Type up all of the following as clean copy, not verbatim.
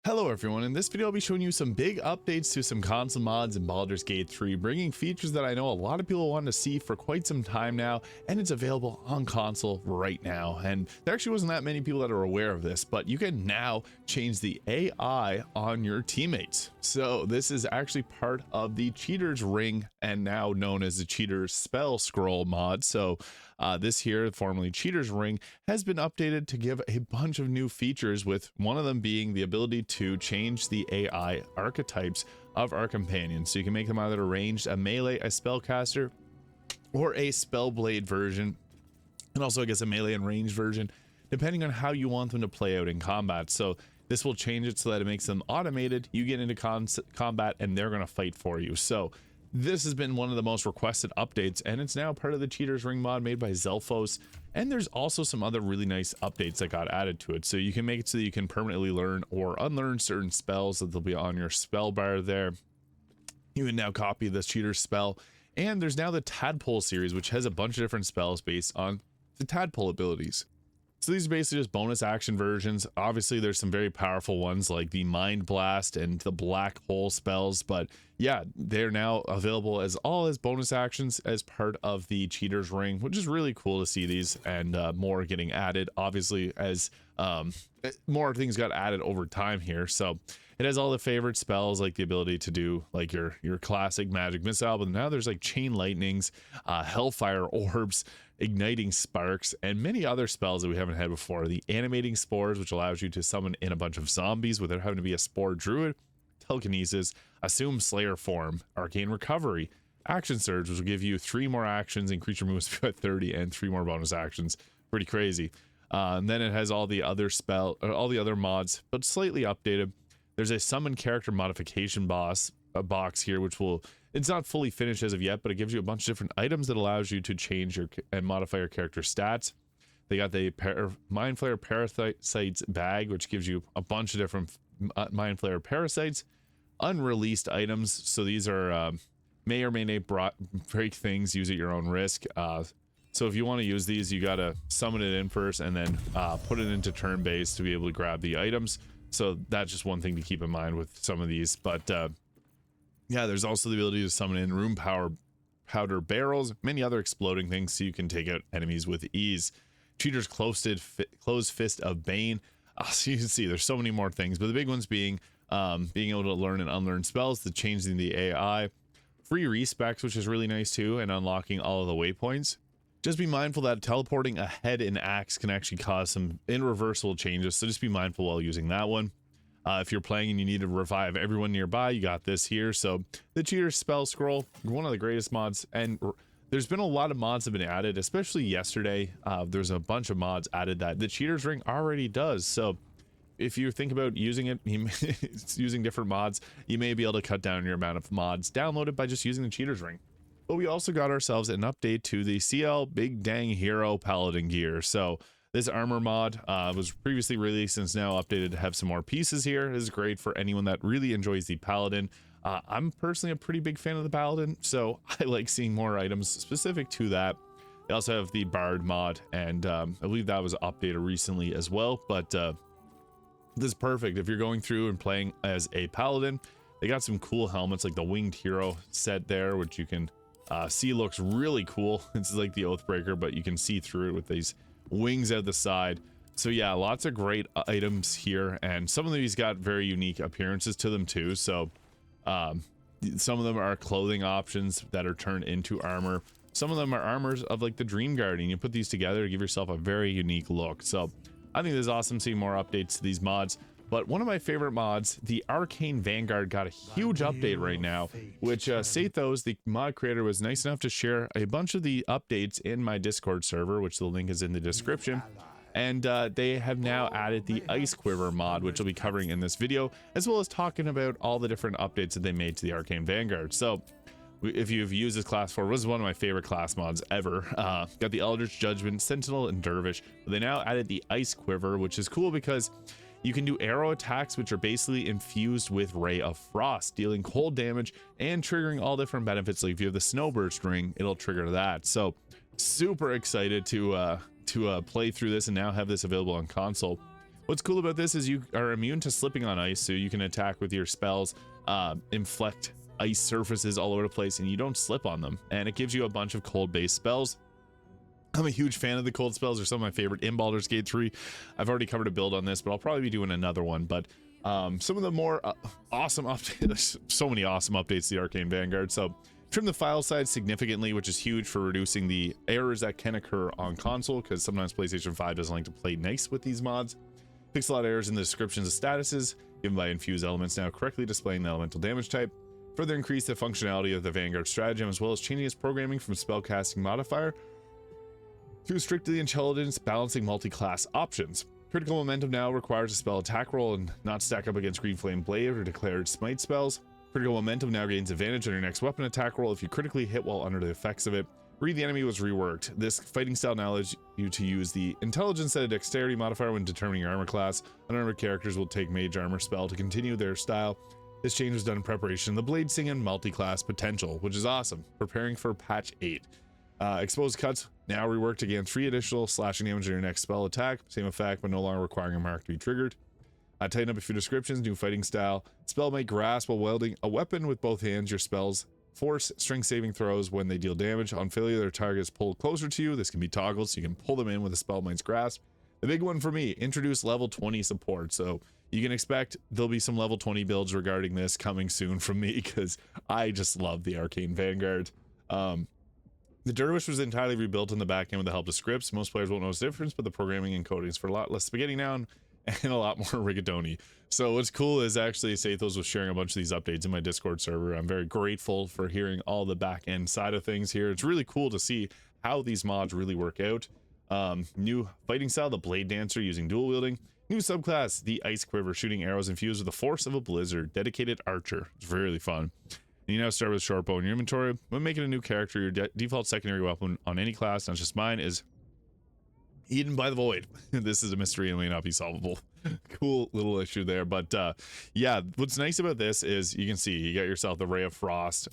Hello everyone, in this video I'll be showing you some big updates to some console mods in Baldur's Gate 3, bringing features that I know a lot of people want to see for quite some time now, and it's available on console right now. And there actually wasn't that many people that are aware of this, but you can now change the AI on your teammates. So this is actually part of the Cheater's Ring, and now known as the Cheater's Spell Scroll mod. So this here, formerly Cheater's Ring, has been updated to give a bunch of new features, with one of them being the ability to change the AI archetypes of our companions. So you can make them either a ranged, a melee, a spellcaster, or a spellblade version, and also I guess a melee and ranged version, depending on how you want them to play out in combat. So this will change it so that it makes them automated. You get into combat and they're going to fight for you. So this has been one of the most requested updates, and it's now part of the Cheater's Ring mod made by Zelphos. And there's also some other really nice updates that got added to it. So you can make it so that you can permanently learn or unlearn certain spells that they'll be on your spell bar there. You can now copy this Cheater's spell. And there's now the Tadpole series, which has a bunch of different spells based on the Tadpole abilities. So these are basically just bonus action versions. Obviously, there's some very powerful ones like the Mind Blast and the Black Hole spells, but yeah, they're now available as bonus actions as part of the Cheater's Ring, which is really cool to see these, and more getting added, obviously, as more things got added over time here. So it has all the favorite spells, like the ability to do like your classic magic missile, but now there's like chain lightnings, hellfire orbs, igniting sparks, and many other spells that we haven't had before. The animating spores, which allows you to summon in a bunch of zombies without having to be a spore druid. Telekinesis, assume slayer form, arcane recovery, action surge, which will give you 3 more actions and creature moves speed at 30 and 3 more bonus actions. Pretty crazy. And then it has all the other mods, but slightly updated. There's a summon character modification box here, which it's not fully finished as of yet, but it gives you a bunch of different items that allows you to change and modify your character stats. They got the Mind Flayer Parasites bag, which gives you a bunch of different Mind Flayer Parasites, unreleased items. So these are may or may not break things, use at your own risk. So if you want to use these, you got to summon it in first and then put it into turn base to be able to grab the items. So that's just one thing to keep in mind with some of these. But yeah, there's also the ability to summon in room powder barrels, many other exploding things, so you can take out enemies with ease. Cheater's closed fist of Bane. So you can see there's so many more things, but the big ones being able to learn and unlearn spells, the changing the AI, free respecs, which is really nice too, and unlocking all of the waypoints. Just be mindful that teleporting ahead in axe can actually cause some irreversible changes, so just be mindful while using that one. If you're playing and you need to revive everyone nearby, you got this here. So the Cheater's Spell Scroll, one of the greatest mods, and there's been a lot of mods that have been added, especially yesterday. There's a bunch of mods added that the Cheater's Ring already does. So if you think about using it, using different mods, you may be able to cut down your amount of mods downloaded by just using the Cheater's Ring. But we also got ourselves an update to the CL Big Dang Hero Paladin gear. So this armor mod was previously released and is now updated to have some more pieces here. This is great for anyone that really enjoys the Paladin. I'm personally a pretty big fan of the Paladin, so I like seeing more items specific to that. They also have the Bard mod, and I believe that was updated recently as well. But this is perfect if you're going through and playing as a Paladin. They got some cool helmets like the Winged Hero set there, which you can see looks really cool. It's like the Oathbreaker, but you can see through it with these wings out the side. So yeah, lots of great items here, and some of these got very unique appearances to them too. So some of them are clothing options that are turned into armor. Some of them are armors of like the Dream Guard, and you put these together to give yourself a very unique look. So I think this is awesome seeing more updates to these mods. But one of my favorite mods, the Arcane Vanguard, got a huge update right now, which Sathos, the mod creator, was nice enough to share a bunch of the updates in my Discord server, which the link is in the description. And they have now added the Ice Quiver mod, which I'll be covering in this video, as well as talking about all the different updates that they made to the Arcane Vanguard. So if you've used this class before, this is one of my favorite class mods ever. Got the Eldritch Judgment, Sentinel, and Dervish. But they now added the Ice Quiver, which is cool because you can do arrow attacks, which are basically infused with Ray of Frost, dealing cold damage and triggering all different benefits. Like if you have the Snowburst ring, it'll trigger that. So super excited to play through this and now have this available on console. What's cool about this is you are immune to slipping on ice, so you can attack with your spells, inflict ice surfaces all over the place, and you don't slip on them. And it gives you a bunch of cold based spells. I'm a huge fan of the cold spells. They're some of my favorite in Baldur's Gate 3. I've already covered a build on this, but I'll probably be doing another one. But some of the more awesome updates, so many awesome updates to the Arcane Vanguard. So trim the file size significantly, which is huge for reducing the errors that can occur on console, because sometimes PlayStation 5 doesn't like to play nice with these mods. Fix a lot of errors in the descriptions of statuses given by infused elements, now correctly displaying the elemental damage type. Further increase the functionality of the Vanguard stratagem, as well as changing its programming from spellcasting modifier to strictly intelligence balancing multi-class options. Critical momentum now requires a spell attack roll and not stack up against Green Flame Blade or declared smite spells. Critical momentum now gains advantage on your next weapon attack roll if you critically hit while under the effects of it. Read the enemy was reworked. This fighting style now allows you to use the intelligence instead of dexterity modifier when determining your armor class. Unarmored characters will take mage armor spell to continue their style. This change was done in preparation of the Blade Singing multi-class potential, which is awesome. Preparing for patch 8. Exposed cuts now reworked to gain 3 additional slashing damage on your next spell attack. Same effect, but no longer requiring a mark to be triggered. Tighten up a few descriptions. New fighting style. Spell might grasp while wielding a weapon with both hands. Your spells force strength saving throws when they deal damage. On failure, their target is pulled closer to you. This can be toggled, so you can pull them in with a spell might's grasp. The big one for me, introduce level 20 support. So you can expect there'll be some level 20 builds regarding this coming soon from me, because I just love the Arcane Vanguard. The Dervish was entirely rebuilt in the back end with the help of scripts. Most players won't notice the difference, but the programming and coding is for a lot less spaghetti now and a lot more rigatoni. So what's cool is actually Sathos was sharing a bunch of these updates in my Discord server. I'm very grateful for hearing all the back end side of things here. It's really cool to see how these mods really work out. New fighting style, the Blade Dancer using dual wielding. New subclass, the Ice Quiver, shooting arrows infused with the force of a blizzard. Dedicated archer. It's really fun. And you now start with a short bow in your inventory. When making a new character, your default secondary weapon on any class, not just mine, is Eaten by the Void. This is a mystery and may not be solvable. Cool little issue there. But yeah, what's nice about this is you can see you got yourself the Ray of Frost.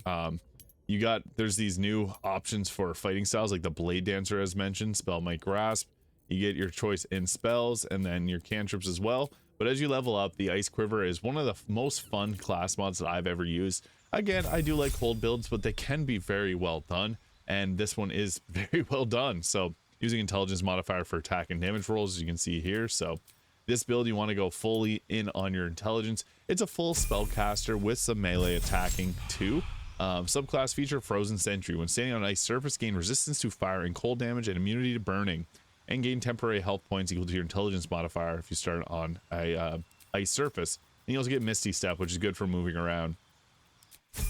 There's these new options for fighting styles, like the Blade Dancer as mentioned, Spell Might Grasp. You get your choice in spells and then your cantrips as well. But as you level up, the Ice Quiver is one of the most fun class mods that I've ever used. Again, I do like cold builds, but they can be very well done, and this one is very well done. So using intelligence modifier for attack and damage rolls, as you can see here. So this build, you want to go fully in on your intelligence. It's a full spellcaster with some melee attacking too. Subclass feature, Frozen Sentry. When standing on an ice surface, gain resistance to fire and cold damage and immunity to burning, and gain temporary health points equal to your intelligence modifier if you start on a ice surface. And you also get Misty Step, which is good for moving around.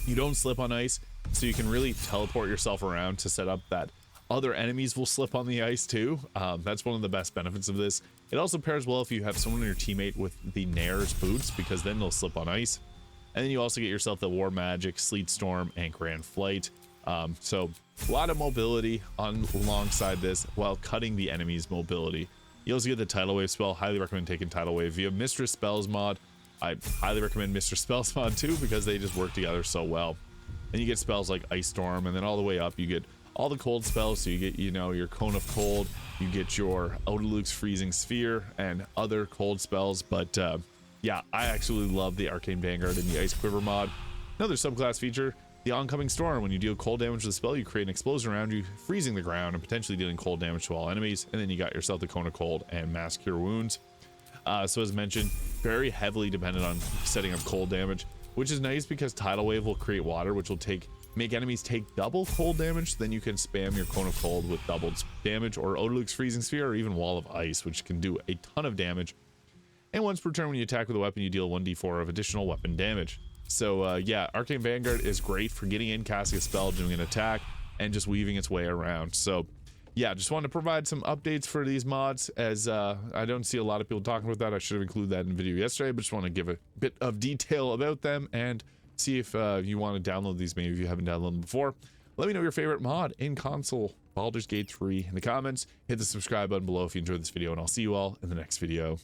You don't slip on ice, so you can really teleport yourself around to set up that other enemies will slip on the ice too. That's one of the best benefits of this. It also pairs well if you have someone in your teammate with the Nair's boots, because then they'll slip on ice. And then you also get yourself the War Magic, Sleet Storm, and Grand Flight. So a lot of mobility alongside this while cutting the enemy's mobility. You also get the Tidal Wave spell. Highly recommend taking Tidal Wave. If you have Mistress Spells mod, I highly recommend Mistress Spells mod too, because they just work together so well. And you get spells like Ice Storm, and then all the way up you get all the cold spells. So you get, you know, your Cone of Cold, you get your Odaluk's Freezing Sphere, and other cold spells. But yeah, I absolutely love the Arcane Vanguard and the Ice Quiver mod. Another subclass feature, the Oncoming Storm. When you deal cold damage to the spell, you create an explosion around you, freezing the ground and potentially dealing cold damage to all enemies. And then you got yourself the Cone of Cold and Mass Cure Wounds. So as mentioned, very heavily dependent on setting up cold damage, which is nice because Tidal Wave will create water, which will make enemies take double cold damage. So then you can spam your Cone of Cold with doubled damage, or Odaluk's Freezing Sphere, or even Wall of Ice, which can do a ton of damage. And once per turn when you attack with a weapon, you deal 1d4 of additional weapon damage. So yeah, Arcane Vanguard is great for getting in, casting a spell, doing an attack, and just weaving its way around. So yeah, just wanted to provide some updates for these mods, as I don't see a lot of people talking about that. I should have included that in the video yesterday, but just want to give a bit of detail about them and see if you want to download these, maybe if you haven't downloaded them before. Let me know your favorite mod in console Baldur's Gate 3 in the comments. Hit the subscribe button below if you enjoyed this video, and I'll see you all in the next video.